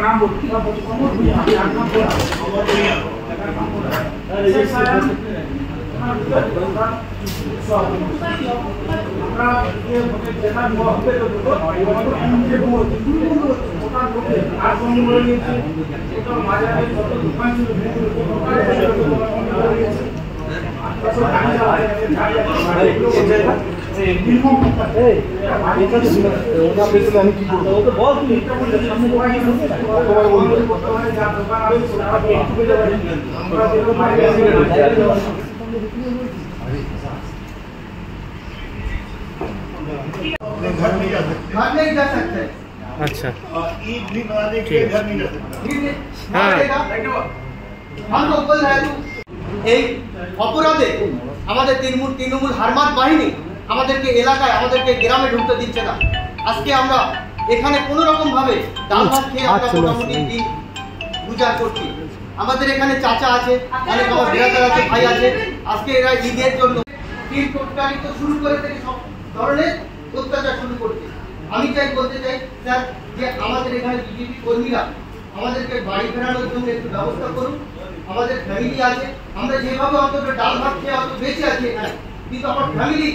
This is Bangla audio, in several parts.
নাম বলুন। घर नहीं जा सकते। अच्छा ईद भी मनाने के लिए घर नहीं जा सकते। हाँ हम लोग बोल रहे हैं এই অপরাধে আমাদের তৃণমূল হারমাত বাহিনী আমাদেরকে এলাকায় আমাদেরকে গ্রামে ঢুকতে দিচ্ছে না। আজকে আমরা এখানে কোনো রকম ভাবে ডাল ভাত খেয়ে আমরা মোটামুটি দিন গুজার করছি। আমাদের এখানে চাচা আছে, অনেক আমার বিরাদার আছে, ভাই আছে। আজকে এরা ঈদের জন্য তীর্থকারিত শুরু করে থেকে সব ধরনের অত্যাচার শুরু করছে। আমি বলতে চাই স্যার যে আমাদের এখানে বিজেপি কর্মীরা আমাদেরকে বাড়ি ফেরানোর জন্য একটু ব্যবস্থা করুন। আমাদের ফ্যামিলি আছে, আমরা যেভাবে অন্তত ডাল ভাত খেয়ে অত বেঁচে আছি এখানে, কিন্তু আমার ফ্যামিলি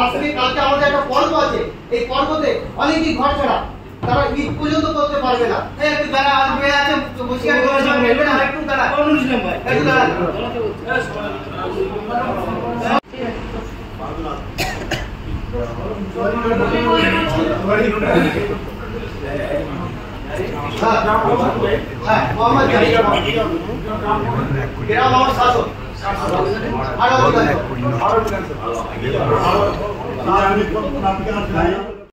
আজকে কালকে আমাদের একটা পর্ব আছে, এই পর্বতে অনেকেই ঘর ছাড়া, তারা ঈদ পর্যন্ত করতে পারবে না। একটু যারা আসবে আছে বসিয়ার করে নেবে না, একটু দাঁড়া কোন মুসলিম ভাই একটু দাঁড়া। হ্যাঁ মোহাম্মদ জাহিদ গ্রাম আমার শাসক আর